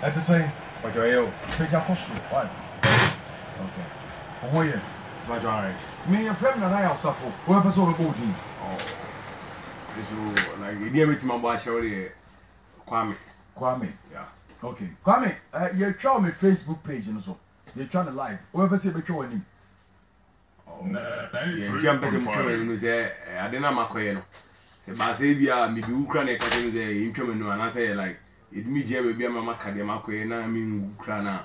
At the same, What are you? take a cost. Why? Okay. Oh, yeah. What are you? Me, a friend and I are suffer. Whoever saw the booty. Oh, this is like you deal with my boy, Shorty Kwame. Kwame. Yeah. Okay. Kwame, you're trying my Facebook page and so. You're trying to live. Whoever say between him. Oh, yeah, jump back and come say, I didn't know my coin. Say, Basabia, maybe Ukraine, cutting the income, and I say, like, it me, Jay, be a mamma, Kademako, and I mean, Ukraine.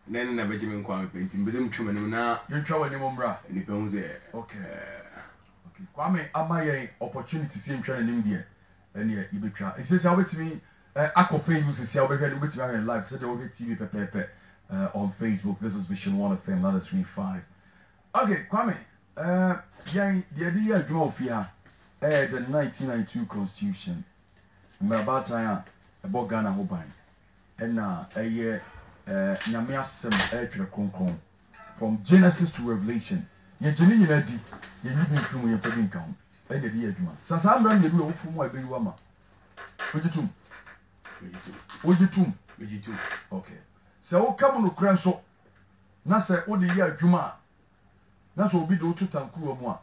Then never Jim Kwame painting, but them coming now. You're trying to remember. And it comes there. Okay. Okay. Kwame, am I an opportunity to see him trying in India? And yeah, you be trying. It says, I wait to me, I could pay you to see how we can wait to live. Said there will be TV Pepe on Facebook. This is Vision 1 FM, not a 3-5. Okay, Kwame, the idea of draw here, the 1992 Constitution, about time, about Ghana Hobine, and now a year, Namia Sem, from Genesis to Revelation. You're genuine, you're living from your paying count, and the year, Sasam ran the rule from my baby woman. Would you too? Would you too? Okay. So come on to Cranso. Nasa, what the year Juma. That's what we do to Tanku Moa.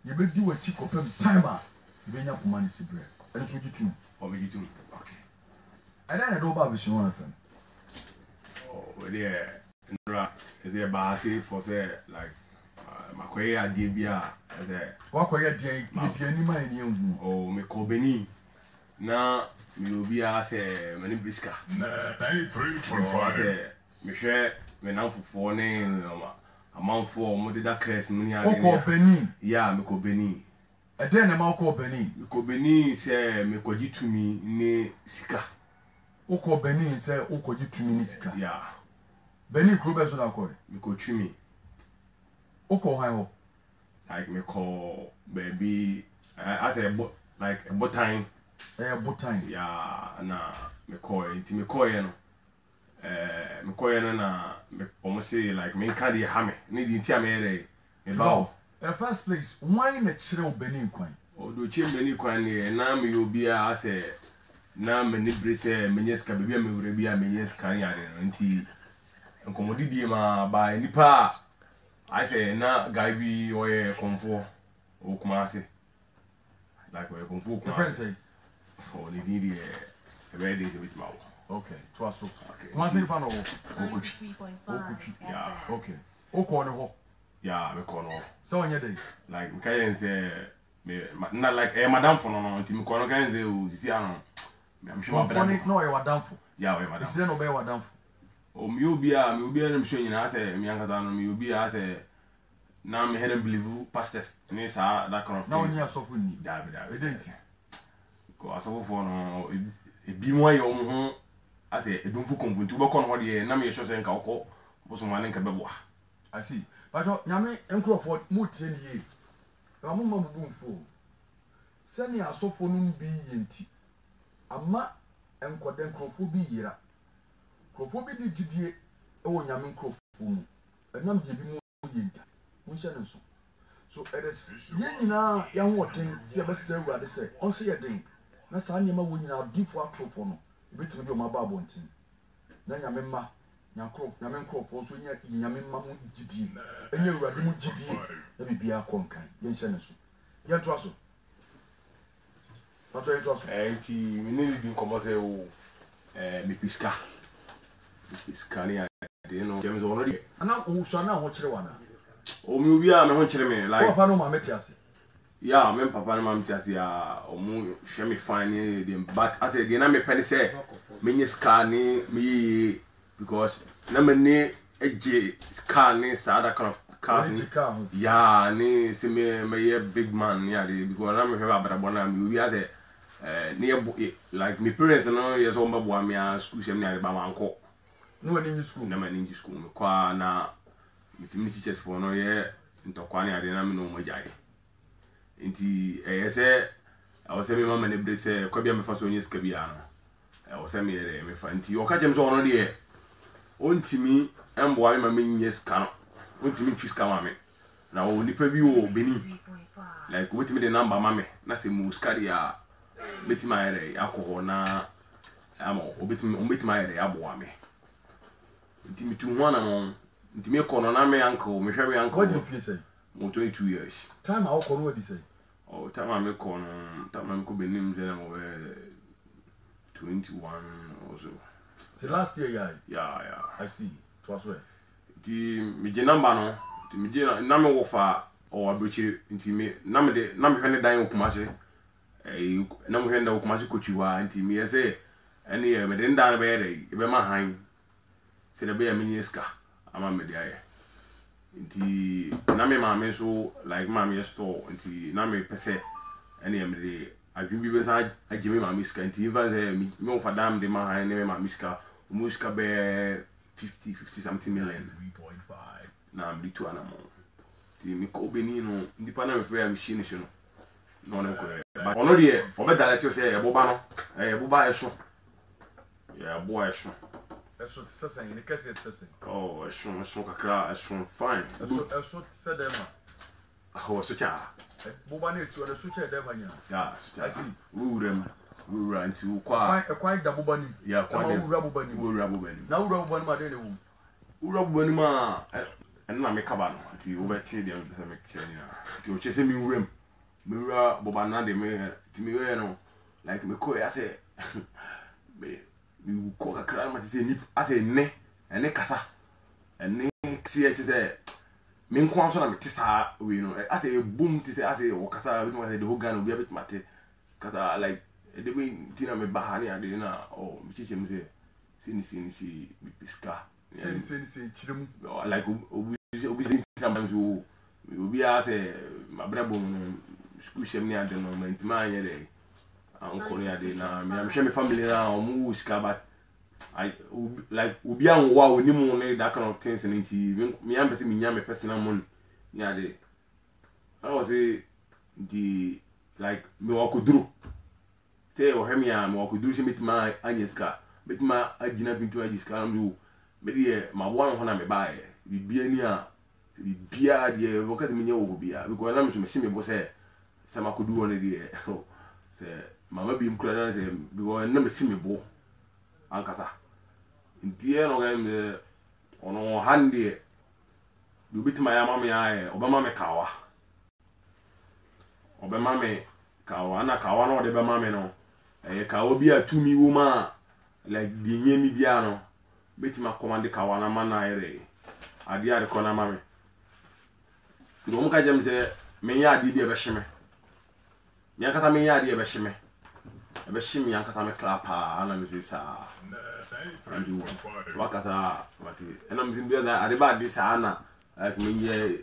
You will do a chick of timer. You bring up money, Sibra. And it's what you too. Or you too. Okay. And then I don't bother one of them. Oh, yeah. Is there Bassy for say, like, Maquia, Dibia, what are you doing? If you're any man, you oh, me Cobeni. Now, me will be as a many brisker. 93.5. Me share, me now for 4 names. A month for more than that case, money. call Benin. Yeah, me ko Benin. And then I'm call Benin. Me ko Benin say me ko ji to me ne sika. Call Benin say Oko ji to me sika. Yeah. Benin Krubes on call. Me ko to me. Oko how? Like me call baby. I say like a botine. Botine. Yeah, na me call it. Me call you know. Me call na me almost say like me can't have me. Need to tell me about. In the first place, why not chill Benin coin? Oh, do change Benin coin? Now me will be a say. Now me need brace. Me yes can be me will be a me yes can ya. Until commodity ma by nipa. I say na guy be or comfort or kumasi. Like where comfort. The friend say. Oh, they need a very days with mouth. Okay, twice okay. Okay. Once in Pano, 93.5. Yeah. okay. Oko on the hole. Yeah, me call no. So on your day. Like me can say me not like madam for no until me call no can say you see I know. I'm sure my brother. No, you are down for. Yeah, we madam. Is there no bear down for? Oh, me will be I'm showing you I say me anka no me will be I say now me head and believe pastors and it's that kind of now thing. you are suffering. That. It didn't. Ko aso for no e bi mo ye ho I say e don't fu konfuntu be kon ho de na me hwese nka okọ boso mane nka bebo. I see. But nyame enkrofo mu tie nie. Na mo mamu bumfo. Sani asofo no bi yenti. Ama enkoda enkrofo bi yira. Krofo bi di gidie e wo nyame enkrofo mu. Enam bi mu yenta. Mo hye ne so. So it is nyina ya ho oten se be se awurade se on se ye den. Na saa nyema wo nyina difo atrofo no. Ebetumi bi o ma ba abontin. Na nyame mma nyame nkrofo so nya nyame mma mu gidi enye awurade mu gidi na bibia konkan ye nhyɛ ne so ye to aso pato ye to aso Enti me ne di nkomo se o me piska ni ade no James ono di ana o so na ho kyere wana o mi obi a me ho kyere me like papa no ma meti ase yeah me papa no ma meti ase ya o mu hwe me fine dem but I say dey na me pene say me nyiska ni me because na many eje car ni sada kind of cars ni yeah ni see me big man yeah because na me have abada na me we as near like me parents no yes on babo me school shem ni ba manko no any school na man in school me kwa na me teachers for no ye ntokwa ni ade na me no mo jai nti say I was say me mama ne bre say kwa bia me fa so nyi ska bia no I was say me fa nti o ka jem so no de ontimi emboa me ma menye ska no ontimi twiska ma me na o nipa bi o Benin like wetimi de number ma me na se mu ska dia betima ere akọ na amo obetumi ayere aboa me nti mitu ho na mo nti me kono na me uncle me hwe me uncle what do you say mo 22 years time I call what you say oh time I me kono time I ko benim say na mo 21 or so the last year yeah I see it was where nti me je number no nti me je na me wo fa o abrochiri nti me na me hwe ne dan okumase na mo hwe nda okumase kotwiwa nti me say ene ye me de ndan be yere be ma han se de be ya minyeska ama me de aye nti na me ma me so like ma me store nti na me pese ene ye me de adwumbi be sa agime ma me ska nti even say me o fadam de ma han ne ma me ska muska be 50 something million 3.5 na me to anamo nti me ko beni no ndi pa na me frɛ machine so no no ko but ono de obedale to say e boba no e boba eso yeah boy eso eso sasa ni kase sasa oh eso kakra eso fine eso se dem oh so cha boba na esi o so cha dem anya yeah I see we ran to kwa quite da boba ni yeah kwa we ura boba ni na ura boba ni ma de ne wo ura boba ni ma na me kaba no ti wo beti de me kire ni ti o chese mi wuram me ura boba na de me ti me we no like me ko ya say me mi ko kakra ma ti say ni ase ne ene kasa ene si e ti say me nko anso na me ti sa we no ase boom ti say ase wo kasa we no say the whole Ghana we bit mate kasa like de be ti na me bahani ade na oh mi chiche me say sini shi mi piska sini chiremu like obi sometimes obi a say mabrabo school shem ni ade no man ti ma anye de anko ni ade na me am share family na omu ska but I like obi an wa oni mu ne that kind of things and me am person me nya me personal money ni ade I was say the like me wa kuduru say o hemi am wa kuduru she metima anyeska metima agina bintu ajiska am do me de ma wo an ho na me ba e bibia ni a bibia de wo ka me nya wo bibia because na me so me si me bo say sama kuduru ne de say mama bi mkura na say because na me si me bo ankasa ntie no ga me ono hande du bitima ya mama ya obama me kawa na kawa no de be mama no kawa bi atumi wo ma like de nyemi bia no bitima command kawa na mana ere ade ade ko na mama ndo mo ka jam se me ya ade bi e be hime me ankasa me ya ade e be hime ebe shimi yankata me klapa ana me sa andu wakata mati ena mzimbi na ariba di sana like menye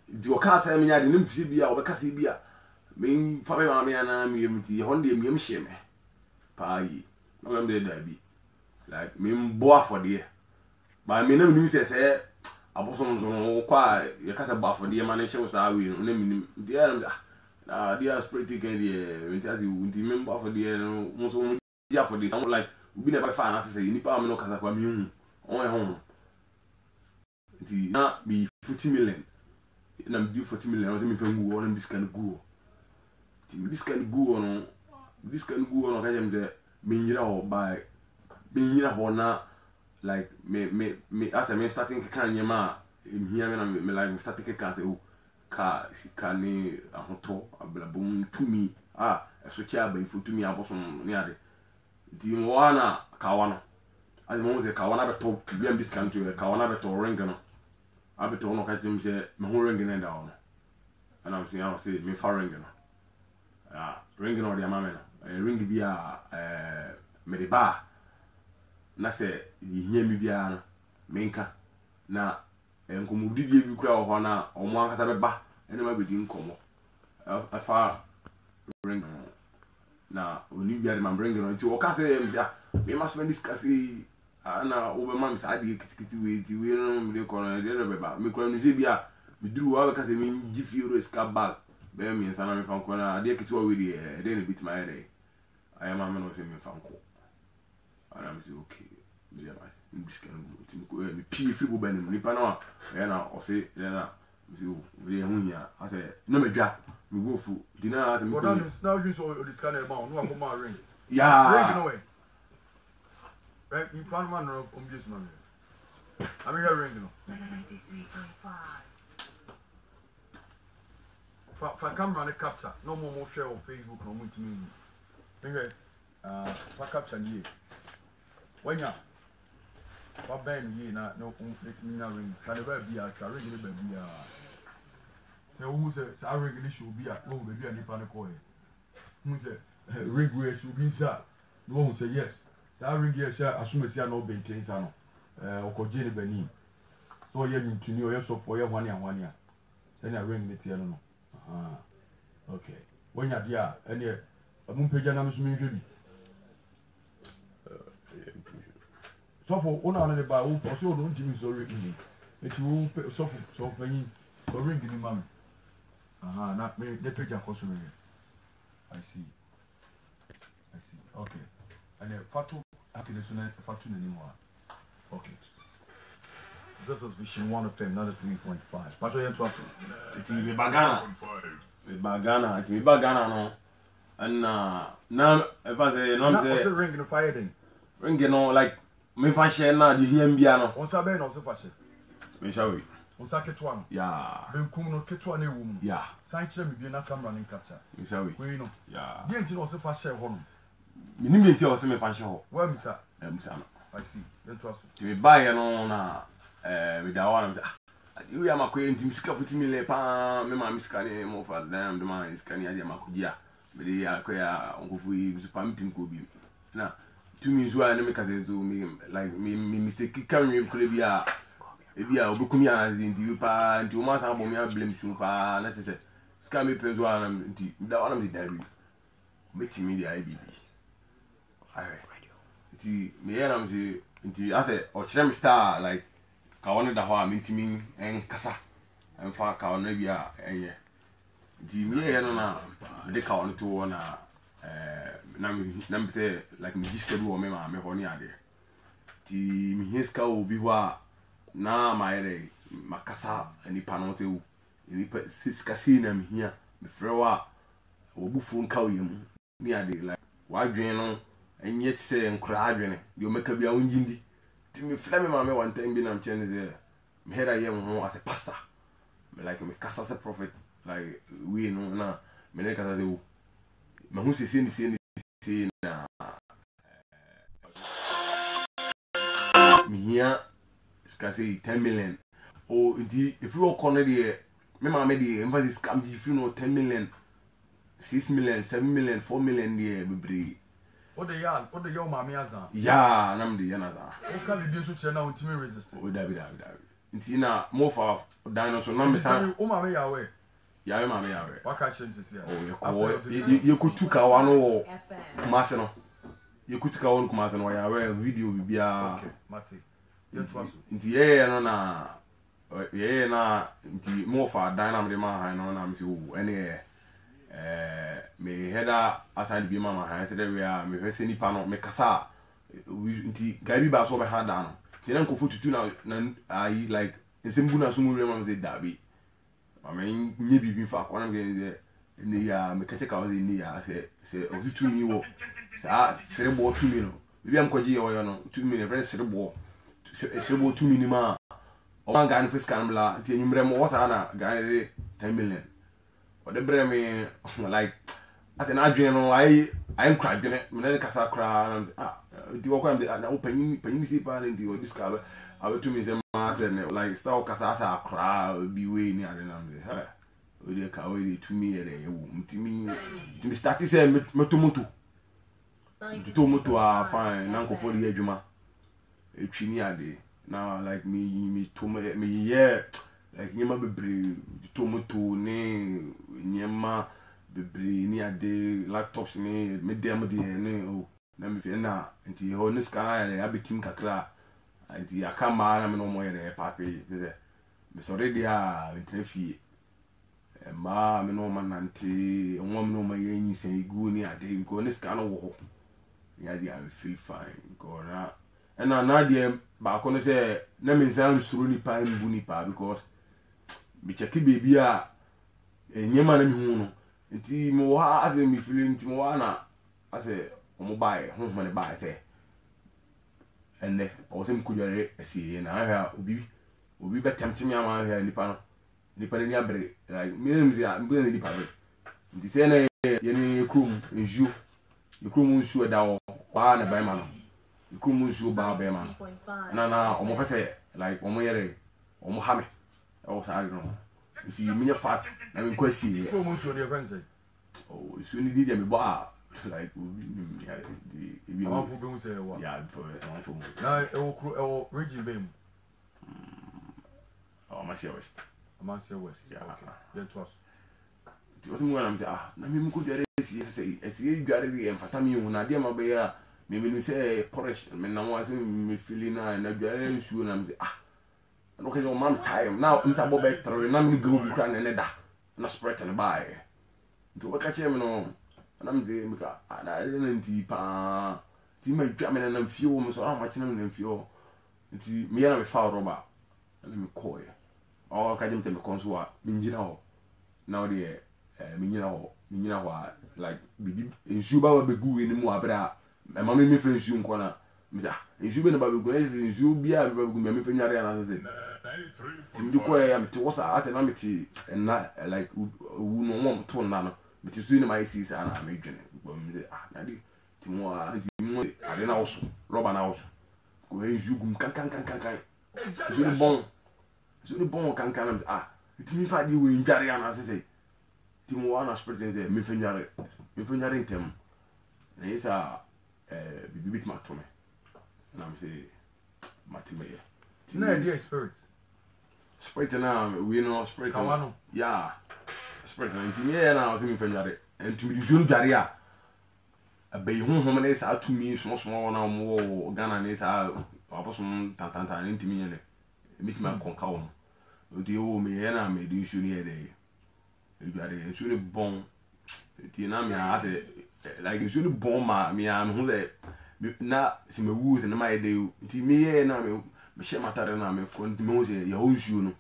di okasa me nya de nim fi bia obekasa bia me fa me ma me na me yemti honde me yemhye me pa yi na me de da bi like me mbo afode ba me na nim se abosom zo kwa yakasa ba afode ma na hye sa awi no na me nim dia spirit can dey when tell you the member for the mo so dia for this like we never find as say ni pa me no kasa kwa mi hu on e hon the na be 40 million na me 40 million o me fa ngu o na this can go this can go no ka jem de me nyira ho by me nyira ho na like me as me starting kan nyema here me like me starting kan say ka sikane ahoto ablabum tumi eso chia ba ifutumi abosom ne ade di wana kawana ade mo ze kawana beto biam discount to kawana beto ring no abeto no ka tim se me ho ring ne da ono and I'm saying me fa ring no ring no de amame no ring bia me de ba na se di hiami bia no menka na enkomudi die bi kura ho na omo ankata be ba ene ma bedi nkomo afa ring na oni bia de ma ring no ti o ka se me ma so discuss ana o be ma mi sa de kitikiti we no me de kono de no be ba me kura no se bia me duru wa ka se me gifi euro ska bag be me nsa na me fa ko na de kiti wa we de ne bit ma ere ayama me no se me fa ko ana me se okay me de ba biskan go mi pie fi bo banim ni pa na na o se na mi we hunya ase no medwa mi go fu di na ase mi ko now you so discan e ma no ko ma ring yeah ring no way You found one of this man. I'm here ring. 93.5. For camera capture, no more share on Facebook no more to me. Okay, for capture ye. When ya, for Ben ye na no let me now ring. Can the baby a ring the baby a. Now who says I ring this should be a oh baby and if I call it. Who said ring where should be sir? No one say yes. So I ring here share assume say no maintain sano. Okojini Benin. So you need to know yourself for your 1 year 1 year. Send a ring it here no. Okay. When you're there, and you're a moon page and I'm assuming so for one of the bar, who also don't give me so ring. If you won't pay so many, so ring me, mammy. Not me, the page of course. I see. Okay. And a fatu happiness and fatu anymore. Okay. This is Vision 1 of them, another 3.5. But I am trusting. It's me bagana. It's me bagana no. And now if I say no What's the ring in the fire thing? ring no like me fa share na di hia mbia no. Once I be no se fa share. Me shall we. Once I ketwa no. Yeah. Ben kum no ketwa na ewu mu. Yeah. San kire me bi na camera ni capture. Me shall we. We no. Yeah. Di enti no se fa share ho no. Me ni me ti o se me fa share ho. Where me sir? Me say no. I see. Then trust. Me buy no na me da wa na you ya makoye ntim sika futimi le pa me ma miska ni mo fa dan de ma iska ni ade makogia me de akoya onkofu yi su pa mtim ko bi na tu mi zo na me ka se to me like me mistake kan me ko bi a e bi a obekumi ana de nti pa nti o ma sa bo me a blame su pa na se sika me pe zo ana nti da wana me dari me ti me de IBB ai nti me ya na me se nti ase o chere me star like ka woni da ho a mintimi en kasa en fa ka woni bia enye di mi ye no na de ka woni to wona na mte like mi diskadu o me ma me ho ni ade di mi hiska obi ho a na ma yere makasa ani pa no te u ni pa siska si na mi hia me frewa obufu nka o yemu ni ade like wa dwen no enye tse nkura adwene de o meka bia wonjindi me flame mama one time be am chene there me head I am as a pastor me like me kasa as a prophet like we no na me ne kasa de me hu se na me here ska say 10 million oh indeed if you walk on there me mama dey emphasis scam if you know 10 million 6 million 7 million 4 million there be What the yo mama azan? Yeah, nam de yana za. O ka bi so chere na untimi resist. O da bi. Nti na mo fa dinosaur na me sa. O mama ya we. Ya we mama ya we. Waka chense sia. O ye kutuka wano wo. Kumase no. Ye kutuka won kumase no ya we video bibia. Okay, mate. Ye twaso. Nti ye no na ye na nti mo fa dynam de ma han no na me se o ene me header aside be mama han say there we are me hwese nipa no me kasa nti guy bi ba so be ha da no ti na nkofu tutu na ai like nsembu na so mu rema me say dabi mama nye bibi fa kwa na me ni ya me kache ka o ni ya say o tutu ni wo sa serebo 2 million bibi am koji yo no 2 million friend serebo 2 million ma o man gan fiscal bla ti nyumre mo wasa na gan 10 million the breme like as an adrian no I am crying me na kasa kra di wo kwa na panyin si pa ndi o discover abetu mi se ma se like start kasa asa kra bi we ni ade na me ha o de ka we to me ere ye wo mtimi start say metomoto a fine na nkofo de adwuma etwi ni ade na like me to me yeah like nyema bebre tomoto ne nyema bebre ni ade laptops ni me dem de ne o na me fe na nti ho ne ska ya abetim kakra nti akama na me no mo yere papi de me sorry dia entrefi ma me no man nanti onwa me no ma yin sen igu ni ade because ne ska no wo ho ya dia I feel fine go na dia ba ko no say na me nsan suru ni pa mbu ni pa because bi cheki baby a nyema na mi hu no nti mo wa ase mi feel nti mo wa na ase o mo bae ho ne bae te and I was in Kujare, I see, and I have Obi be tempting me ama here nipa ni abre like millions ya mbe na nipa be nti se na ye krum nju ye krum nsu da wo ba na ba ma no ye krum nsu ba ba ma na omo pese like omo yere omo ha me e wo sa no nti mi nya fast na mi kwasi krum nsu de kwanse oh so ni di me ba like we ya di am fu be mu se wa ya for na e wo region be mu Amasia West. Amasia West. Yeah. Okay. Then to us. Ti watu mwana mti na mimi ko dware esi dware bi emfata mi hu na de ma be ya mimi ni se porridge me na mo ase mi fili na dware nsuo na mti no ke o mam time now mta bo be tro na mi group kra na da na spread na buy nti o ka che me no na mti mi ka na le na nti pa ti ma dwa me na mfio mo so ma che na mfio nti mi ya na me fa roba na mi ko ye o ka dim te me konso a minjina ho na o de minjina ho like bibi ensu ba be gu eni mu abra e ma me fe ensu nko na me ja ensu be na ba be gu ensu bia be gu me fe nyare na se tim di ko ya me ti wosa ase na me ti na like wu no mo to na no me ti su ni mai si sa na me dwene bo me na di ti mo ade na woso roba na woso ko ensu gum kan so ni bon kan ti mi fa di we njare ya na se ti mo wana spread de me fenyare ntem na isa bibi bit matome na me say matime ye na idea spirit na we no spirit kawano yeah spirit na ti me na o ti mi fenyare enti mi junu jare a abai honhom na isa atumi small na mo Ghana na isa abosom tantanta enti mi ye ne mitima konka wo odi o me ye na me di nsu ni ye de eduare nsu ni bon ti na me ase like nsu ni bon ma me an hu le na si me wu na ma ye de ti me ye na me she matare na me ko me o je ya o nsu no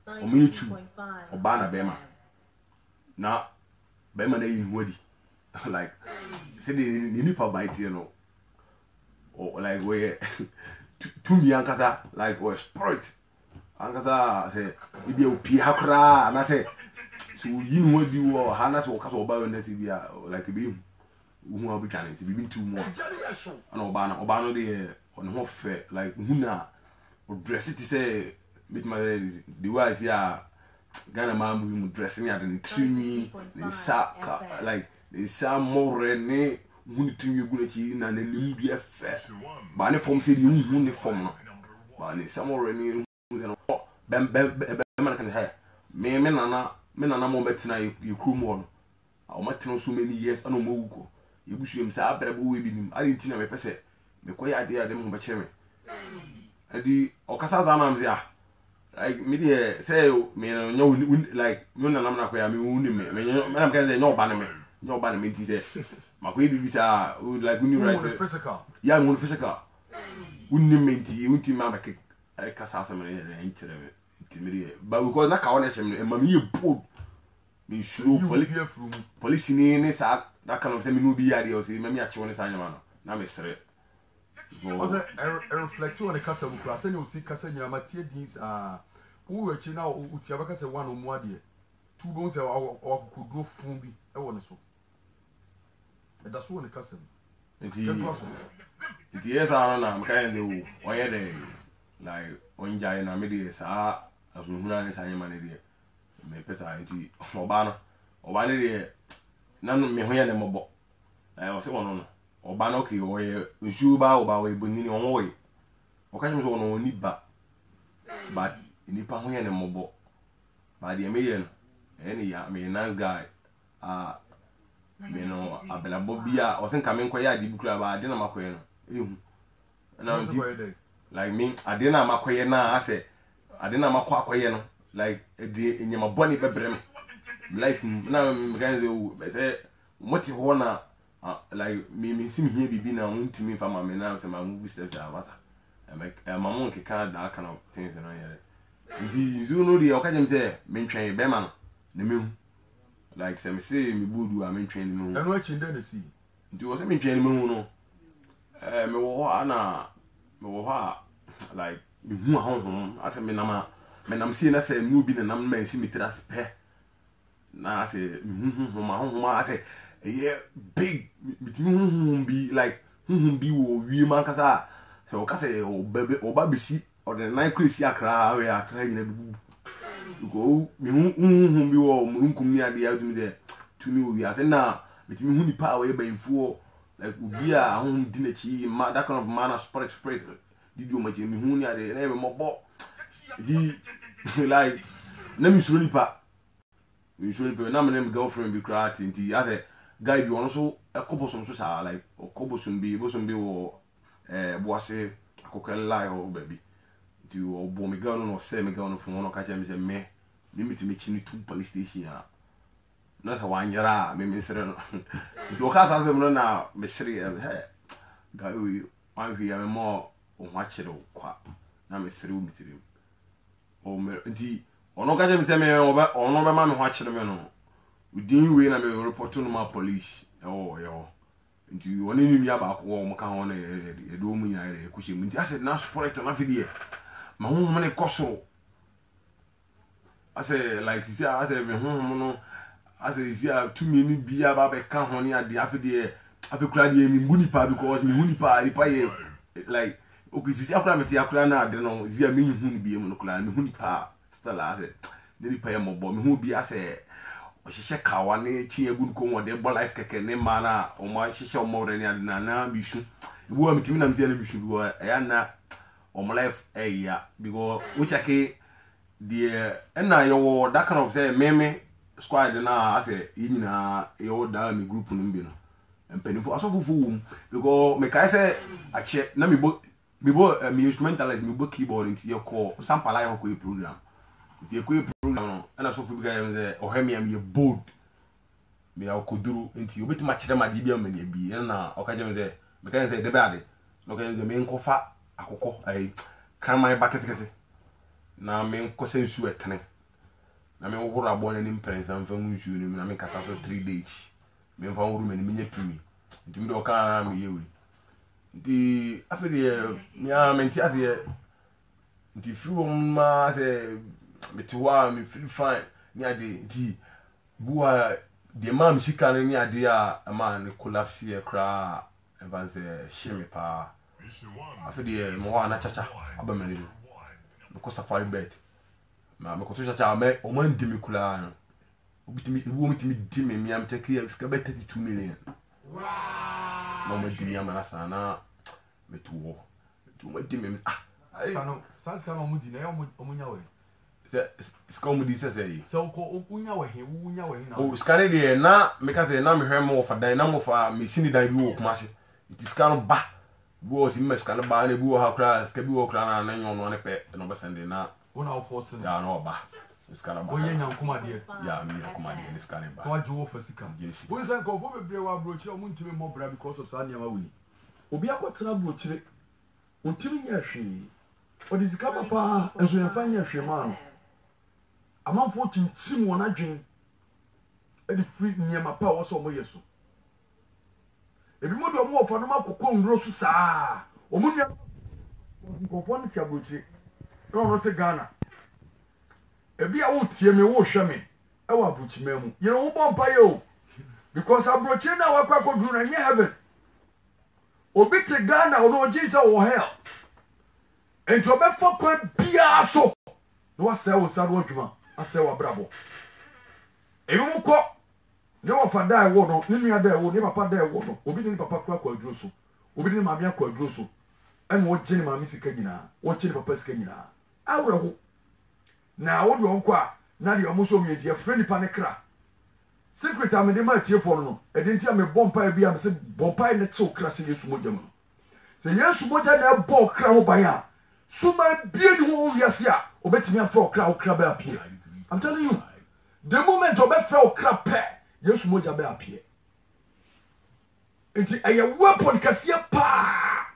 o me tu o ba na be ma na be ma na yi nwadi like say the nipa bite you know or like we to me ankasa like we spirit ankasa say ibi opi hakra na say so yin nwadi wo ha na say okasa oba we na say bia like bi hu abu twane say bi tu mo ana oba no de on ho fe like hu na o dress it say bit my the way ya Ghana man mu dressing ya the tree ni sa like the sa more ne hu tu mi gu na chi na na nim bia fe ba ne form say hu ne form no ba ne sa more ne no bem man kan ha me nana mo betina you crew mo no o matino so many years ana mo wuko yebusuem sa abrabo we bi nim ari ntina me pese me koy ade mo be cheme adi o kasa za na mzia like me dey say me no like me nana na koya me wuni me na kan say no ba na me ti say makoy bi sa like uni right physical yeah mo physical uni me ti unti ma make kasa sa me en kire me ti me dey but because na ka wona shem e ma me ye bold me shuru police ni sa that kind of say me no bi yade o say me achi wona sa nyama no na me sere was a reflect on the kasa bukura say you see kasa nyama tie dins wo wachi na utia baka say one omu ade two bon say o kudo fun bi e wona so e da so wona kasa nti yes na am kan de wo ye de like onjai na me de sa ahunhuna ne sa nyama ne de me pesa nti oba ne de na me ho ye ne mobo o se wono no oba no ke o ye nsu ba oba we bonini o we o ka nyem so wono ni ba but nipa ho ye ne mobo ba de me ye no ene ya me nice guy me no abelabo bia o se nka me nkoya adi bukura ba ade na makoye no ehu na nti like me ade na makoye na ase ade na makoye no like ede nyama boni bebre me life na me kan say moti ho na like me sim here bibi na untimi fa ma me na say my movie steps are masa my mom ke ka that kind of things no here ndi zu no dey o ka jem say me ntwen be ma no na me hu like say me say me budu a me ntwen me hu eno achi nda na si ndi o say me ntwen me hu no me wo ana me ho like me hu ahonhom ase me nam see na say me obi na nam man si me tras pe na ase me hu ahonhom ase big me be like be wo wi man kasa se o kasa o bebe o ba bisi o de nine crazy akra we akra nyina bi go me hu bi wo nkum ni ade ya dum de tuni o wi ase na me hu ni pa we ba infuo like ubi a hon di na chi ma that kind of man spirit did you me hu ni ade na me mobo di like na mi suro ni pa na me girlfriend bi cry tinti ase guy bi ono so ekobosom so sa like okobosom bi wo boase akokela yo baby ti o bo me girl no say me girl no fun no ka che me say me mi chini to police station ya na sa wanyara me sere no ti o ka sa se mo na me sere he guy we wan hia me mo o hwa chiro kwa na me sere o mitiri o me nti ono ka che me say me ono be ma me hwa chiro me no udin we na me report no ma police yo nti woni ni ya ba ko mo ka ho na e do mu nya e ku shemu nti ase na support na fidie ma ho mo ne koso ase like si ase me ho no ase si a tu mi ni bia ba be ka ho ni ade afidie afekura de mi nguni pa because mi huni pa ye like okay si akura me ti akura na ade no si a mi huni bia mu no kula mi huni pa still ase ni pa ye mo bo mi hu bia ase ohihye kawa ne chi egun ko wode bo life keke ne ma na o ma hihye o mo re ne ade na bisu ibu am timi na mzi na bisu bi ya na o mo life ya because we check the na yo that kind of say meme squad na ase yinyina yo da mi group no mbi no empanifo asofufu wum because me kai say ache na mi bo mi instrumentalist mi bo keyboard nti ye call sampala yo ko program nti ye ko program na so fu bi ga me ohemi am ye bold me ya koduru nti obetima kire ma di bia ma ne bi na o ka je me say me kan say de ba de no kan je me nkofa akokọ ai kan mai bucket kete na me nkosa nsu etene na me woro abo na ni mpensa mfa nsu ni na me kata for 3 days me mfa woro me ni menye tumi nti me do ka na me yewe nti afede me a menti ase nti fiwo ma se metiwa me feel fine ni ade nti buwa de ma me shika ni ade a ma ne collapse ye kra evanse shime pa afede mo wa na chacha abamani ko safari bet ma me ko chacha me o man dimi kula no obitimi ebu omitimi dimi mi am take ya ska bet 32 million wow no me dimi am na sana me tuwo tu me dimi ai kanu sanska no mudi na ya omunya we ska mudi sese so ko unya we na o skane de na me ka se na me hwe mo fa dan na mo fa me sini dan bi wo kuma se it is kan ba wo ti me skane ba na bi wo ha kra ska bi wo kra na nyon no ne pe no be sende na wona o force no ya no ba skane ba oye nyankuma de ya mi nyankuma de ni skane ba ko ajo for sika wo say ko fo bebre wa bro chire mu ntime mo bra because of sa niam awuni obi akotra bro chire ontimi nya hwe odi sika papa enso ya fa nya hwe ma no amanfo tintim wona dwen edi free niam pa wo so mo yeso ebi mo do mo ofa no makokọ nro so saa omunya nkofo no tia brochi no te Ghana ebi a wo tie me wo hwe me e wa brochi mamu ye wo bompa ye o because abrochi na wa kwa kodru na nye heaven obi te Ghana ono Jesus wo hell ento be fa kwa bia so no wa se wo sa ro adwuma ase wa brabo ebi mo ko ne wa fa dai wo no ne nua dai wo ne papa dai wo no obi ne papa kwa adwuro so obi ne maami akwa adwuro so en wo gye ne maami sika nyina wo gye ne papa sika nyina awre ho na wo de onko a na de omo so mi die friend pa ne kra secret am de ma tie fo no e de ntia me bompa bi am se bompa ne tse okra se Yesu mogya mu se Yesu mogya na bo okra ho ban a suma bie ni ho wiase a obetimi afra okra ba apie I'm telling you the moment obefra okra pe Yesu moja be apie enti eye weapon kase pa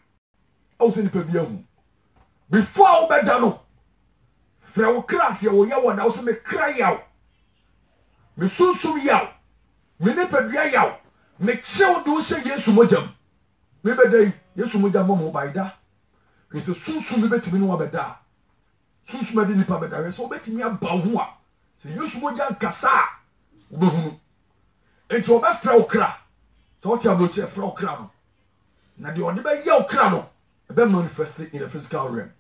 o se ni pe bia hu before obeda no fra okra se wo ya wona o se me kra yaw me sunsum yaw me ne pe bia yaw me chew do se Yesu moja me bedai Yesu moja mo baida He says, soon be betting no abeda. Soon be the pabeda. So betting me a bawa. Say, you should go kasa. It's over frokra. So what you have to frokra. Now the only way you crano. Be manifested in the physical realm.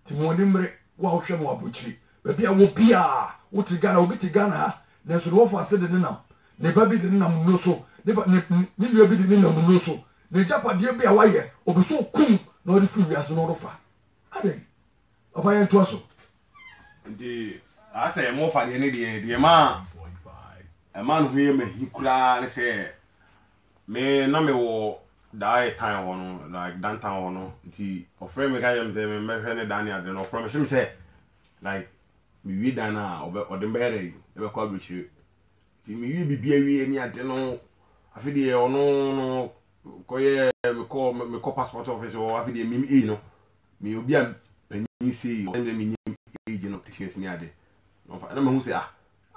Timondimbre, wow, shame wa butchery. Baby, I will be a what Tigana will be Tigana. There's no one said it now. Never be the name no so. Never be the name no so. The Japan be a wire, or be so cool, no the free as an offer. Are they? Of I am to us. I say more for the end the man. A man who hear me, he could say, me no me wo die time one like downtown one. The friend me guy am say me friend Daniel no promise him say like me we dana or the better e be call with you. Ti me we bibia we any ade no afide ono koye me call passport office or afide me age no me obi am panyin say o me age no tickets ni ade. No fa na me hu say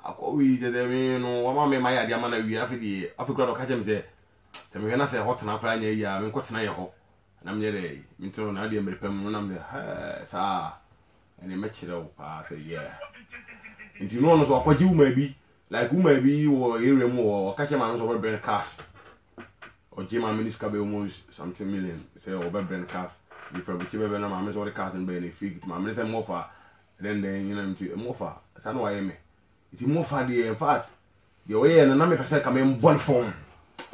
akọ we de me no wa ma me my ade ama na we afide afekura do ka jem say se me na say hot na pra nya yi a me nkotena ye ho na me re me ntro na ade merepam no na me sa ene me kire wo pa say yeah nti no no so akwaji uma bi like uma bi wo area mu wo ka che ma no so be cash o je ma minister be almost something million say o be brand cash if we be na ma me so the cash and be na fake ma me say more for then you know nti more for sa no wa ye me nti more for the in fact the way na me person ka me mbon form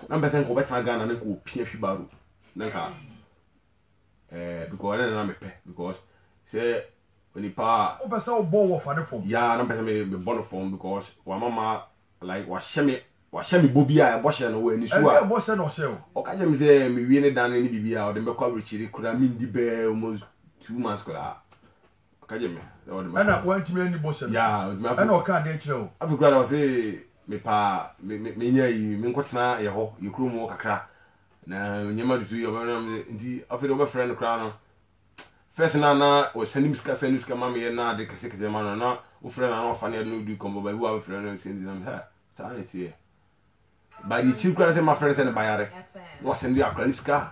na person ko betra Ghana na ko pia fi baro na ka because na me pe because say onipa O person o bo for the form. yeah na person me born form because wa mama like wa sheme bobi a bo she no we ni so a bo she no she o ka je me say me wie ne dan ni bibia o de me kwa brichiri kura mi ndi be almost 2 months kura o ka je me o de na want me any bo she yeah na o ka de kire o afi kura o say me pa me nya yi me nkotena ye ho ye kuro mu kakra na nyema dutu yo be na ndi afi do be friend kura no first na o send ska mama na de kese ma no na o friend na fa na no do combo ba wu friend na send them ha ta na tie ba di chi kura say my friend send bayare no send you akra ska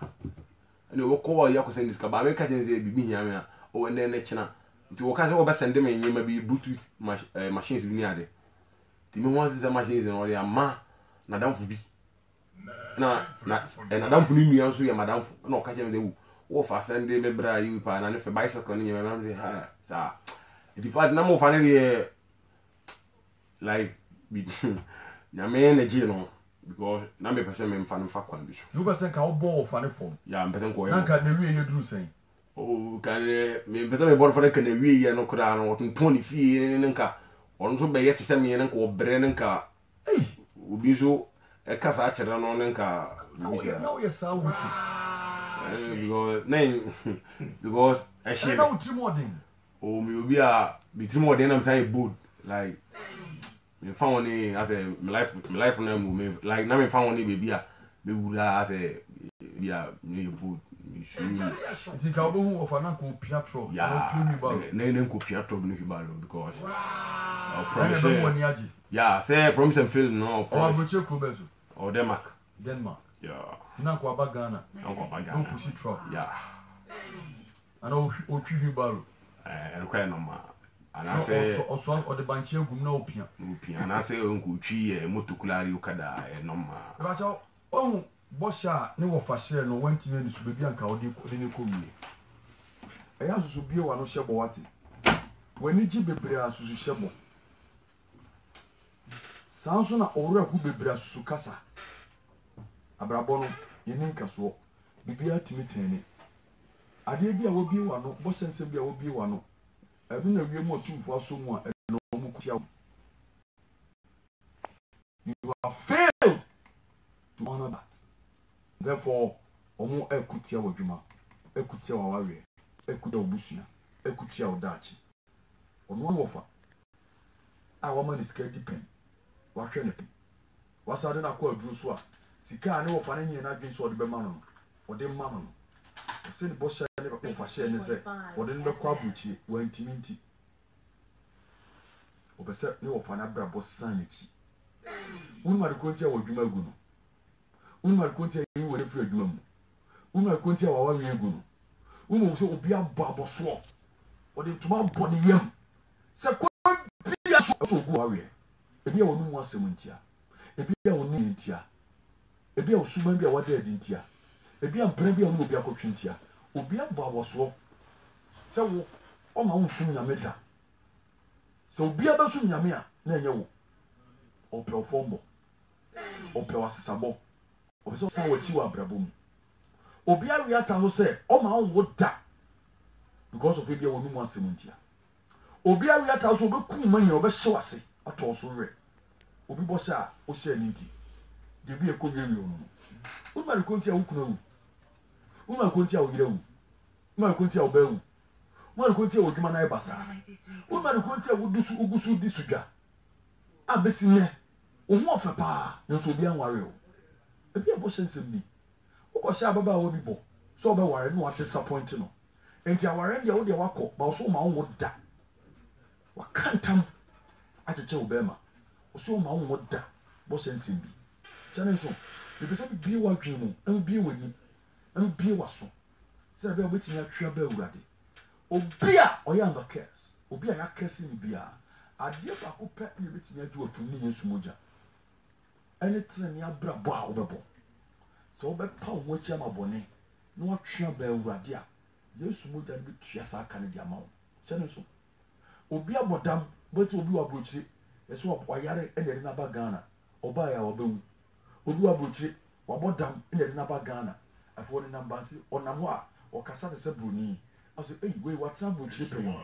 ani o ko wa ya ko send ska ba me ka je say bibi hia me a o ne ne china nti wo ka say wo be send me nyema bi bluetooth machines bi ni ade ti me wan say machines no ya ma na damfu bi na damfu ni nua so ya madamfu na o ka je me de wo fa send me bra you pa na ne fe bicycle ni me na ha sa if I na mo fa ne like nyame energy no because na me person me mfa no fa kwan bi so you person ka o bo for the form ya me person ko na ka na wie ye duru sen o ka me person me bo for ka na wie ye no kura no ton ni fie ne nka on so be ye system ye ne ko bre ne nka obi so e ka sa kire no ne nka now you sound wicked because I share now trimoding oh me obi a be trimoding am say bold like me found one as a my life na me like na me found one baby a me wura as a be a me bold me shoe ti ka obo hu ofa na ko pia tro na ko pia tro no hibalo because promise yeah say promise and fail no o abuche ko bezo or Denmark yeah na ko abagana no push truck yeah and o twi baro and quite normal and I say also o de banche gum na opia and I say on twi motokulari ukada normal ba cha o bosha ne wo fa share no wanti ne su bebi anka o de ne ko wie eya susu bie wa no shebo wate wani ji bebre asusu shebo sanso na owura hu bebre asusu kasa abrabo no yenin kaso bibia timitene ade bia wo bie wa no bosense bia wo bie wa no ebi na wie mo tumfo aso mu a no mu kutia you are failed to honor that therefore omo ekutia wadwuma ekutia wawe ekutia obusua ekutia odachi ono wofa a wo man is scared depend wa hwe ne wasade na kwa aduru so a sika ne wofa ne nyina na dwen so ode be ma no ode ma no se ne bo sha ne ko fa sha ne se ode ne be kwa buchi wantiminti obese ne wofa na bra bo san chi unma de kontia wadwuma gu no unma de kontia yi wo ne firi adwuma mu unma de kontia wa wi egu no Woman say obi ababo so. Or the tuma body yam. Say ko bia so go awe. Ebi a wonu mu asem ntia. Ebi a wonu ntia. Ebi a osuman bia wada adi ntia. Ebi a mpran bia wonu obi akotwe ntia. Obi ababo so. Say wo o ma wo sum nyame da. Say obi abasum nyame a na enye wo. Ope ofombo. Ope wasesabo. Obi so sa wachi wa abrabom. Obi awe ata so say o ma wo da. Because of ebi a wonu mu asem ntia. Obi awe ata so obeku manya obehye wase ato so re. Obi bo sha o sha ni nti. De bi ekowie wi onu. Uma re konti a wukuna wu. Uma konti a wo yire wu. Uma konti a wo ba wu. Uma konti a wo dwuma na e basa. Uma konti a wo dusu ugusu disudwa. Abesine. Ohu ofe pa, nso obi anware o. Ebi abo sensem bi. Ukọ sha baba wo bi bo. So obe ware no what disappoint no. Enti aware ndia wo de wakọ, ba so ma wo da. Wakantam acheche obema. Oso ma wo da. Bo sensem bi. Chane so. Bi pese bi wa dwen mu, en bi wani. En bi waso. Se be obetimi atwa ba urade. Obi a oya under curse. Obi a ya curse ni bia. Ade ba ko pe ni betimi adu ofum ni Yesu moja. Ene tre ni abrabo a obebo. So obepa wo chi amabone. Na watwa ba urade a Yesu moja ni betua sa aka ne dia ma wo. Chane so. Obi abodam, but obi wa brochire. Yeso oyare ene ri na ba Ghana. Oba ya obewu. Obi wa brochire, wabodam ene ri na ba Ghana. Afo ni namba si onamo a okasa se broni. Aso we watra brochire pe won.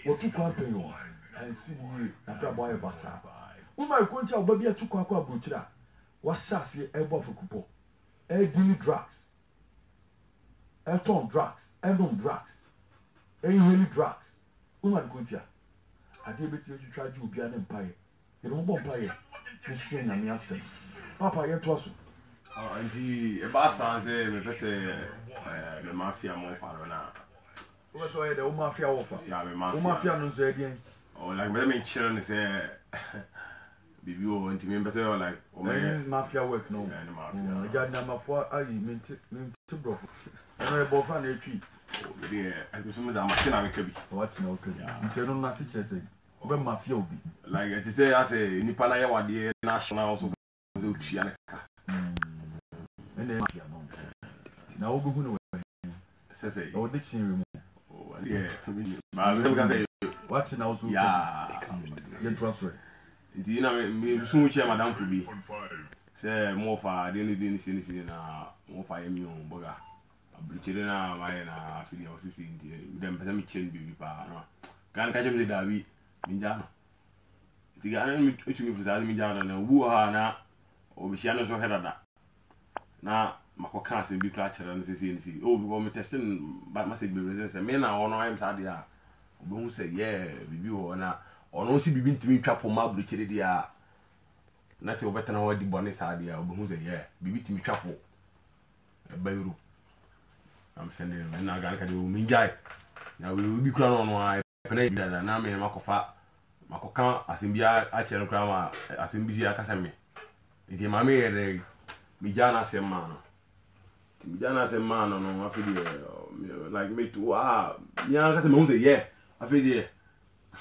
Wotu kwa pe won. Ansi ni na pra boy basa. Uma konti a oba atu kwa brochire a washase ebo fokupo. Dini drugs. Elton drugs, endom drugs. Really drugs. Uma konti a ade beti eju twa ju obi ane mpaye. Ye no bo mpaye. Nsu na me asem. Papa ye to aso. Anti e ba san se me pese me mafia mo fa na. Wo so ye de o mafia wo fa. Ya me mafia. O mafia no so again. Oh like me children say bibi o anti me pese like o me mafia work no. Yeah, the mafia. Ja na mafo ayi minti brofo. Ono e bo fa na etwi. Oh yeah, I go so me za machine na ke bi. What na okay. Nti no na si chese. Obe mafia obi. Like it say as a nipa na ye wade national so so tua na ka. Ene mafia no. Na ogu hu no Say o dictionary mu. oh yeah, ma me ka say What na also. yeah. Ye transfer. Nti na me so chi madam fu bi. Say mo fa de ni si na mo fa yemi on boga. Abukire na mai na afili o sisi nti dem pesa mi chen bi pa no. Kan ka jem de dawi minja no. Nti ga mi etumi fu sa mi minja na wu ha na obihia no so hedada. Na makoka asem bi kra chere no sisi nsi o bi go me testing ba message bi say me na ono am sa de a obo hu say yeah bibi ho na ono si bibi ntimi twa po ma abukire dia na se obetana ho di bone sa de a obo hu say yeah bibi timi twa po bayru am sending me na ga ka de o minjai na we bi kra no no a pena bi na me makoka asem bi a chere kra ma asem bi ya kasa me ndi ma me yere mi jana se mano mi jana se mano no afidi like me too mi anga se me hunde yeah afidi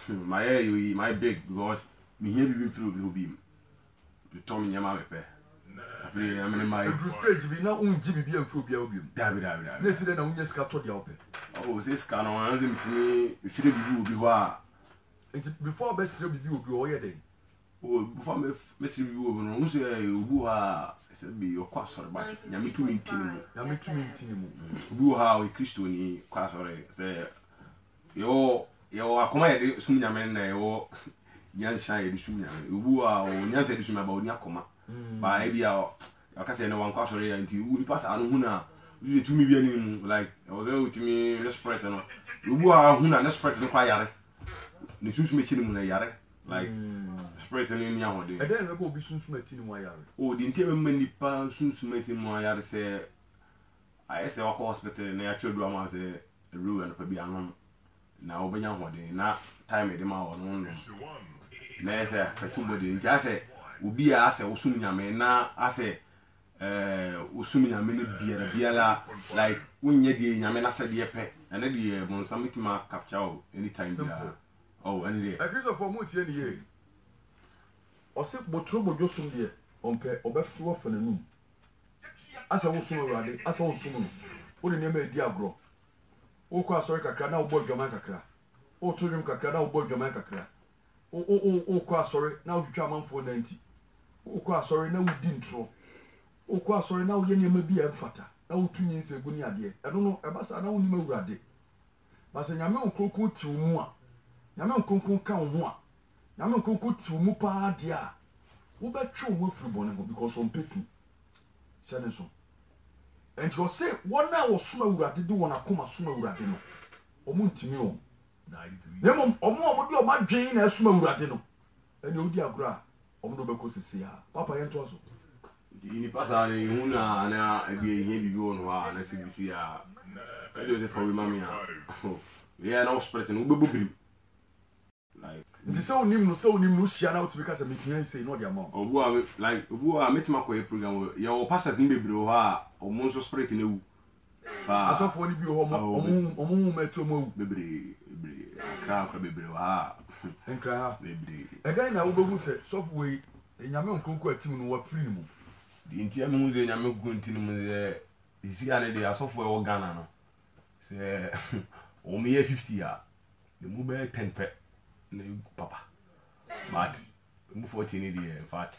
my big because mi here bi feel bi the tom nyama me pe afidi am my stage bi na unji bi am fu bi obi. David na si de na unya ska to dia ope. oh se ska no anze mitini sire bi obi ho a before be sire bi obi o ye den. oh before me sire bi obi no unse obu ha se bi okwa sore ba nyame tu mintini mu obu ha o Kristo ni kwa sore se yo akoma ye sum nyame na yo nyansa ye sum nyame obu ha o nyansa ye sum ba oni akoma ba e bia akase na wan kwa sore ya nti uni pasa anu hu na you to me be any like I was there with me let's spread no obu ha hu na let's spread no kwa yare ni sunsu me chini mu na yare like spread no ni ahode e den go obi sunsu matini mu ayare o di ntia me nipa sunsu matini mu ayare se ayese wa hospital na ya chodu ama se ru na pa bi anon na obenya ahode na time de ma wo no na ese fetu body ntia se obi a ase osum nyame na ase usumi nyame ne biara like wonye die nyame na se de pe And then the Monsami Tima capture anytime. Oh, and the Christopher Mutie ni ye. Ose botro bojo sum de ompe obeflo fa nanum. Asa wo sum awurade, asa wo sum no. Wo ne ma edi agro. Wo ko asori kakra na wo bo dwaman kakra. Wo to dwum kakra na wo bo dwaman kakra. Wo ko asori na wo twitwa amanfo nanti. Wo ko asori na wo di ntro. Wo ko asori na wo ye nema bi emfata. Na wo tu nyin se gu ni ade. Eno no ebasa na wo ni ma awurade. Basa nyame okroko ti wo mu a. Nyame okroko ka wo ho a. Nyame okroko ti wo mu pa de a. Wo be twe wo afiri bone ho because on pefi. Shane so. And you say one now was suma awurade do wona koma suma awurade no. Omo ntimi o. Nemo omo de o ma dwen na suma awurade no. Ene odi agora omo do be ko sisi ha. Papa yen to so. Ini pasa ni huna na ebi ehe bibi ono ha na CBC ya. Edo de for mama ya. Yeah, na spread no bebubrim. Like nti se onim no hia na otumi ka se mekian say no de ama. Obu a like obu a metima ko program ya o pastors ni bebre ho a omo nso spread na wu. Ba asofo ni bi ho omo meto mo bebre akra bebre ha. Enkra ha. Bebre. Edan na wo behu se sofo we nyame nkonko atim no wa free ni mu. Di ntia mu de nyame gunti ni mu de isi ane de asofo e wo Ghana no. Se o me 50 a the mu be 10 pe na papa. But mu 40 ni de in fact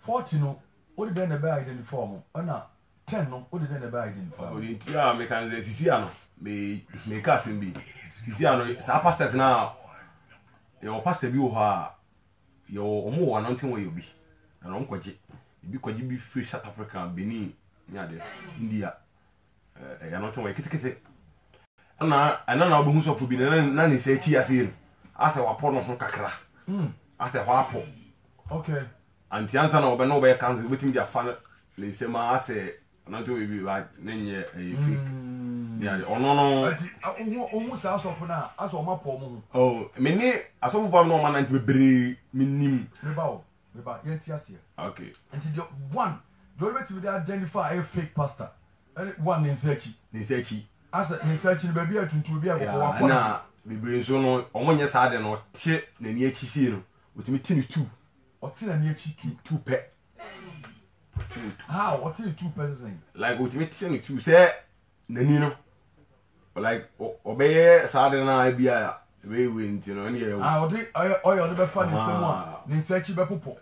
40 no o de na be identify mo ana 10 no o de na be identify. O de ntia me kan ze sisi ano me ka simbi sisi ano sa pastors na yo pastor bi wo ha yo omo wa no ntin wo yobi na no nkwaje bi kwaje bi free South Africa Benin nya de India ya no ntin wo kitikiti ana obo hu so fu bi na ni se chi ase ase wa po no ho kakra ase ho apo okay anti ansa na obe no be cancel wetim dia fa le se ma ase na to bi ba nenye fake ya ono no omu sa asofo na aso o ma po mu oh me ni asofo fam no ma na bebre minim me ba yenti ase okay and the one do we to identify a fake pastor and one in search asa in search ni baby atuntu bi akoko na bebre so no omonye sa de no tie na ni achi si no otimi tini 2 o ti na ni achi 2 pe how o ti 2 pesos like otimi tini 2 say na ni no like obeye sa de na bia we nti no ne odi oyo be fa ni semu a ni search be popo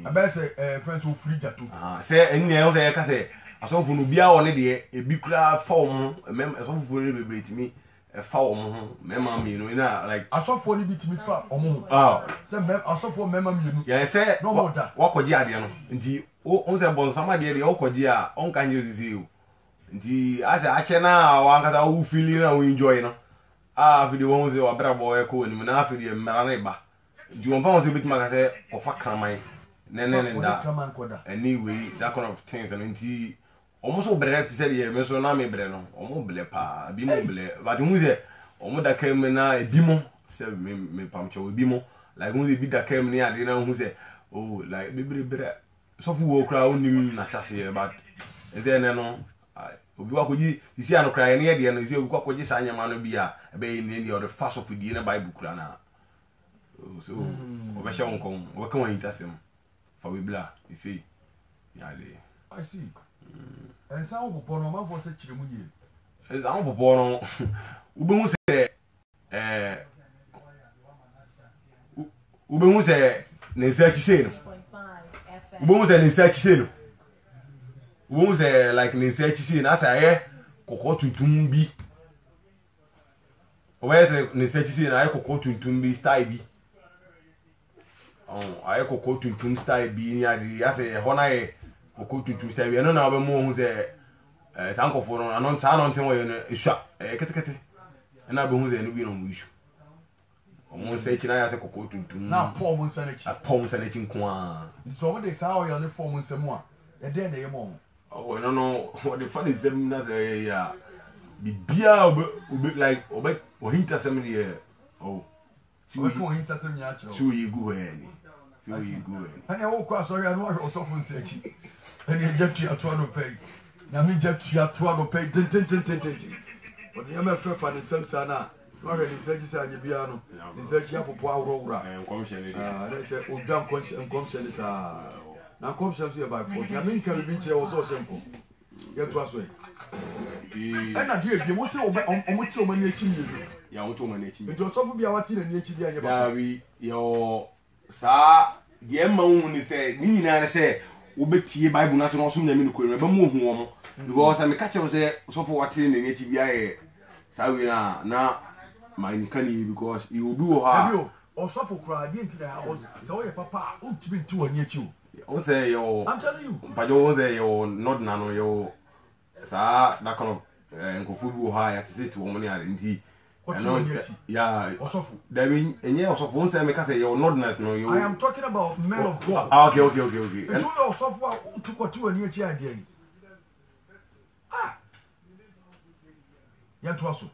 aba say friends o free jato say enne o say ka say asofo no bia wo ne de ebi kura fa wo ho mem asofo ne bebre timi fa wo ho mema mi no na like asofo ni bitimi fa omo say mem asofo mema mi no yeah say no moda wakoji ade no nti o say bon sama de de wakoji a on kan you see o nti asa ache na wa nkata wo feel na wo enjoy no video won say wa bra boy ko ni na video mera na iba di won fa won say bitima ka say ofa kraman ne da anyway that kind of things and nti almost so brere ti say ye me so na me brere no omo ble pa bi mo ble ba de hu say omo da kam na ebi mo say me pamche ebi mo like hu bi da kam ni ade na hu say oh like be brere so fu wo kra onim na chase but eze ne no obi wa koji isi ano kra ne de no isi obi kwa koji sa nyama no bi a be ni the fast of the na bible kra na so oba sha won kon oba kan wan itasem fa we bla isi ya le I see and some popo no man for say chiremu ye some popo no ube hu say ube hu say ne search say no ube hu say ne search say no ube hu say like ne search say na say kokko tuntum bi oba say ne search say na kokko tuntum bi style bi aye kokko tuntum style bi ni ade ase ho na ye kokko tuntum style bi no na oba mo hu say sankofo no anon sa no nten wo ye no ehwa ketekete na be hu say no bi no mu issue omo say china ya say kokko tuntum na pom nsa na chi pom nsa na chi nko a so mo de sa o ye no form nsa mu a e de na ye mo oh no what the fun is them na say ya bibia obe like obe o hinta sem ni oh o to hinta sem nya chiro so ye gu he ni so ye gu he ani wo kwa so ya no o so fun se chi ani je tu ato no pay na mi je tu ato no pay tin But the MFF and the same sana. Not any searches and Yabiano. The search up for Aurora. And commission. They say, oh, damn conscience and conscience. Now, conscience about 40. I mean, can be was so simple. Get to us way. And I hear you must say, almost so many achievements. Yeah, I'm too many. It was some of your tea and Yabi, your sa, Yemma is say, meaning I say, Ubeti Bible National Sum, the Minico, but more because I'm a catcher was there, so for what's in the HBI. Savia now, my canny because you do her. Or so for cry, didn't I? So your papa won't be too near you. I say, I'm telling you, but you was a your not nano your sa that kind of football high at the woman identity. Yeah, also there being a year of one time because you're not nice. No, you. I am talking about men of God. Okay. And you also took what you and your chair again. Ah, yeah, to us.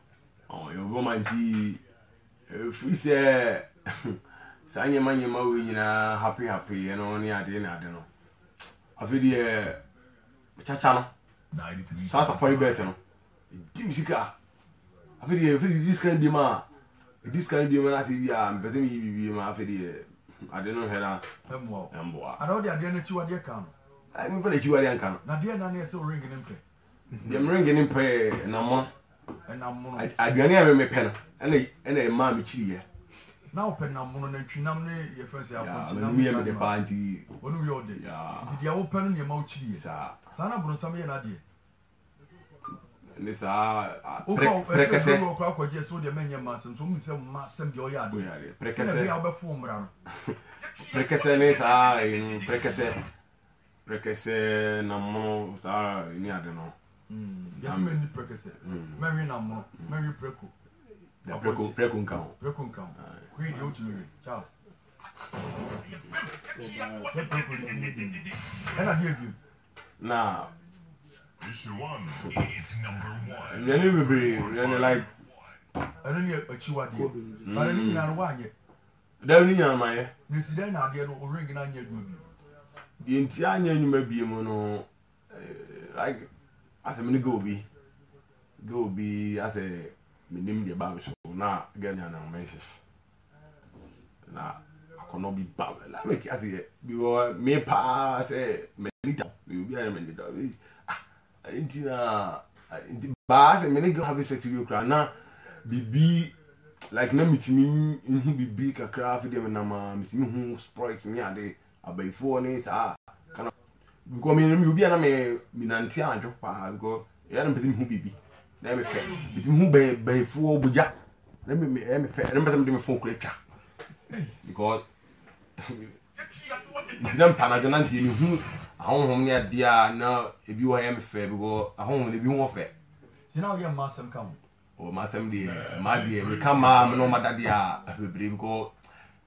Oh, your woman, if we say, Sanya Mania Mawina, happy, and only I didn't know. I feel the Chachano. Sounds a funny better. Dimsika. I feel this can be ma. This can be ma. I see, I'm betting he be ma. I don't know her. I know they are getting to a dear count. I'm going to let you a count. Now, dear Nanny is so ringing in pay. I'm ringing in pay, and I'm and I'm I don't have a pen and a mammy chili. Now, pen, I'm on a chinamne, your first me and the party. When we all did, did you open your mouth cheese? Sana Bronsami and Adi. And this precase, just so the many mass and some mass and your yard. Precase, Albert Form round. Precase are in Precase, no more, near the no. Yes, many precase. Mary Namo, Mary Preco. Precum count. Precum count. Queen you to me, Charles. And I hear you. Now, Issue 1, it's number 1. Then you will be like, I don't hear a chihuahua, but I didn't know why yet. Don't you know my Mrs. I get ringing on your good. the entire you may be a mono like as a mini go be as a minimum the bam so now again and mentions. Now I cannot be bam. Let me tell you, because me pass a many we will be a many dollars. I didn't bass and many go have a sex to you now. Be like no meeting in be a craft them and I'm meeting who sprites me a day about 4 days. Kind of because me be an Minantia and drop go. You don't who be. Let me say, between who by 4 buja. Let me remember them phone quicker because it's not Panagananti who I home near dear now if you are fair because I home if you want fair. You know, your master come. Oh, my dear, we come, no matter dear, because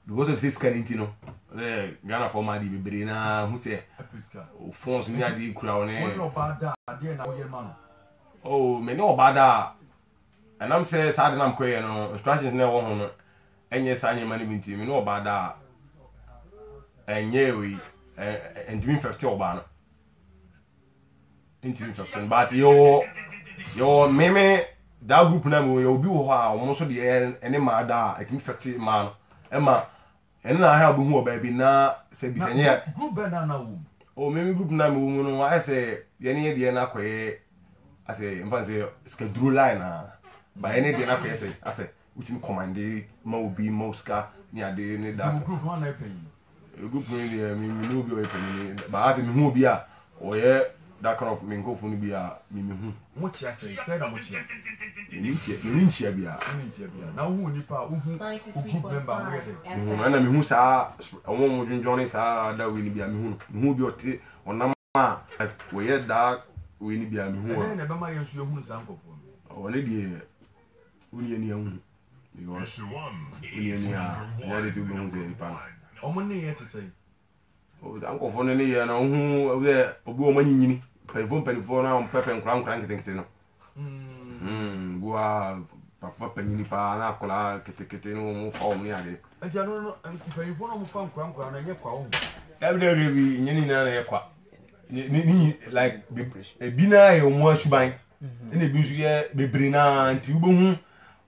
of this canintino, the Ghana for my Brina, who say, phones near the crown. Oh, me no bad. And I'm saying, sad I'm queer, no, instructions never on, and yes, I am money team, no bad. And yeah, we and doing 50 or banner. Into 15, but your meme. That group name will be almost the end, any mother, I can 50 man. Emma, and I have been baby now, said, Good banana. Oh, maybe group name, I say, Yenny, the Anaqua, I say, schedule line, by any day, I say, which in command, Moby, Mosca, near the end that group one I pay. A group really, no be open, but I think who be a, or yeah. That kind of mingo for be a mimimu. Much I say, said how much you need to be a. Now, who nipa, who member, and I mean, who's a woman, Johnny, that will be a who be a tea or number like we had dark, we need be a who. I never mind your who's uncle. Oh, an idiot. We need young. You are Issue 1, we it's need number 1. ready to go in pan. Only here to say. Oh, uncle for any year now who there, Obu Manini. Penny now, pepper and crown crank things. Go papa penny pa, Nacola, Kitty, for me. I don't know, and if I want to find crown and your crown. Every be in any like a binary or more to buy. ene bi nso ye bebre na nti ubehu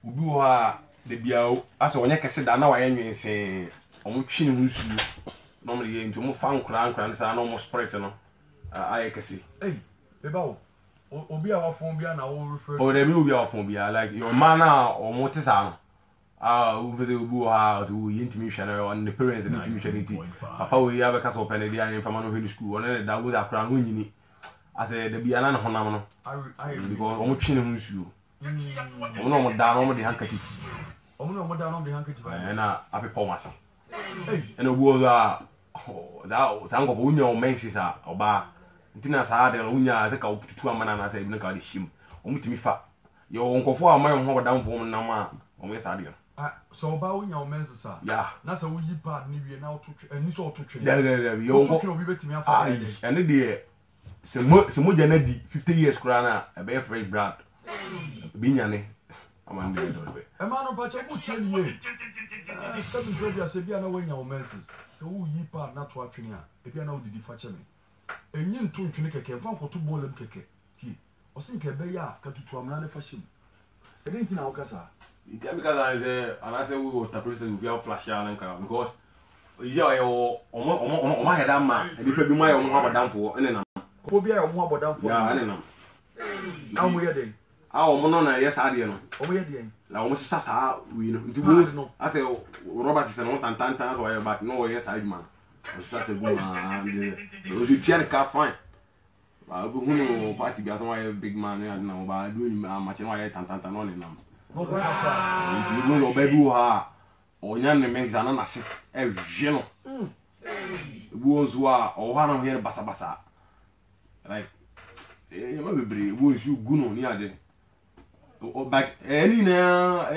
obi wo ha de bia ase onye kese da na wa ye nwense omo twi ne nsu no mo ye nti omo fa nkura nsa na omo spirit no aye kese beba obi a wafon bia na wo refer o de mi obi a wafon bia like your man na omo te sa no over the obi ha so ye ntimi hwe na on the parents na ntimi hwe nti papa we ya be ka so pen dia yin fama no hwe school on ne da go da kra no nyini ase de bia na ne honam no because omo twi ne nsu omo no mo da no mo de handkerchief omo no mo da no de handkerchief na apepo masa ena obi za za ngo bo nya o mensi sa oba ntina sa de no nya se ka otutu amana na sa ibi ka de him omo timi fa yo nkofo aman ho bodam fo nam a omo sa de so oba unya o mensi sa na sa wo yi pad ni wie na otutu ani so otutu da yo otutu obi betimi afa ene de se mo jana di 50 years kura na e be fresh brand bi nyane amande do be e ma no ba che mu che ni e seven brother se bia na wanya o mensi se wo yi pad na to atwene a e bia na wo didi fa che me enyi nto ntwene keke fa nkoto bolem keke tie osin ke be ya ka tutu amna ne fa shim e den ti na wo kasa it am because I say and I say we will tackle this with your flash and because yeah o head am ma e pe bi ma yo mo abodam fo ene na ko bia yo mo abodam fo ya ene na na mo ye den o mo no na yes ade no o mo ye den la o mo sisa sa wi no nti wo I say Robert is no tan so ya back no yes ade man o sisa se bu ma o ju tian ka fine ba bu hunu party bia so why big man na ba do ni ma che no ya tan no ne nam no go na nti mo lo baby ha onya ne menza na se e hwe no bu onzo a o ha na here basa like ma bebre bu onzo gu no ni ade o back any na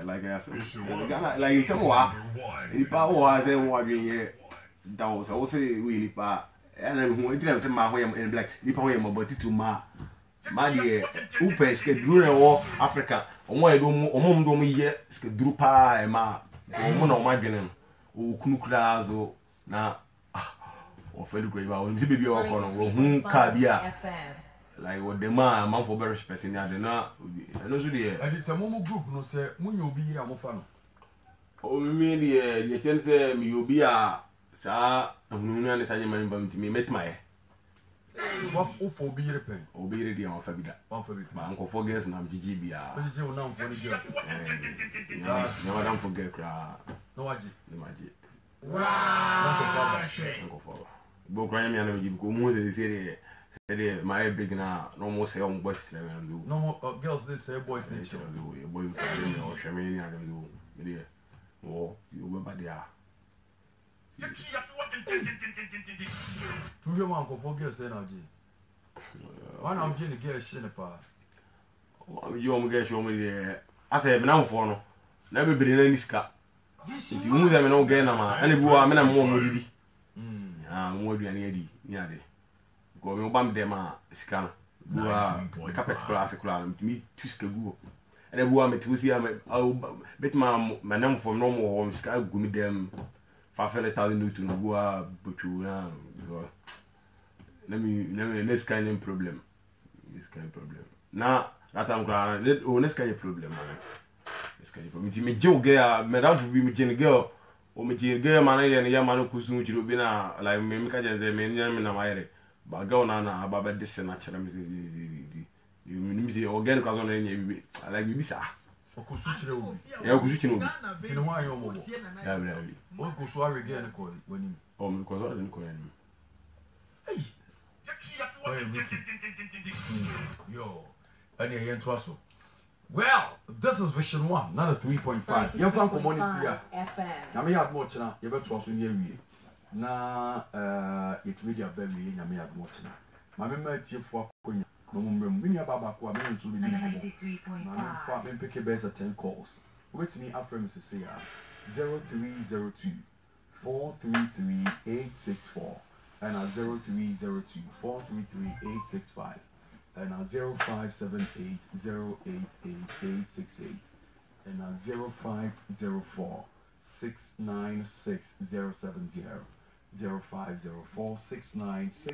like I said like it's wa ni pa wa se mo adwen ye da o so se we ni pa na hu edira se ma ho ye black ni pa ho ye mo botitu ma de upe ske duru wo Africa omo edo omo ndo mo ye ske duru pa e ma omo na o ma dwene no o kunu kura zo na o felu ko ba o nti bebi o ko no o hu ka bia like what the man for better respect ni ade na no so de e di se mo group no se munya obi yira mo fa no o mi de ten se mi obi a sa hunu na ne sa nyama ni ba ntimi metima ye what for obi yire pen obi yire de o fa bi da ba nko for girls na mjiji bia o je o na mfo ni girl nyama dan for girl kra no waji ni maji nko fa bo kra nyama na mjiji ko mu se de my big na no mo say on boys na do no more girls they say boys they show do boy ka dem o shame ni adam do me de wo you be ba dia tu man ko for girls na ji one am ji ni girl she ne pa o yo mo girl show me de ase be na mfo no na be bere na niska nti mu da me no girl na ma ene bi wa me na mo didi mo aduane adi ni ade go me obam dem a sika no bua carpet class kula mi twiska guo ene bua me tusi am betma manam from no mo home sika gu mi dem fa fele tali no tu bua botu na go let me sika any problem na that am kula o ne sika problem man sika problem mi je o ga madam fu bi mi je ne girl o mi je girl man ye ne ya man ku sun jiro bi na like me ka je me nyam na mayere ba ga ona na aba be disse na chere me di mi se organ kwa zo na nya bi like bi sa okusu chere obi ya okusu chere obi ni ho ayo mo ya bra bi o okusu awe ge ne ko wani o mi ko zo den ko yan yo ani yen to aso well this is vision 1 not a 3.5 you fan community here FM na me have more chana you better aso ni awie na it media baby nyame admochna ma me ma tiefo akonya no mumrem bi nya baba ko a me nso bi ni ko na me fa me pick best 10 calls wait me after me say 0302 433 and 0302 433 and 0578 088868 and 0504 696 070 0504 696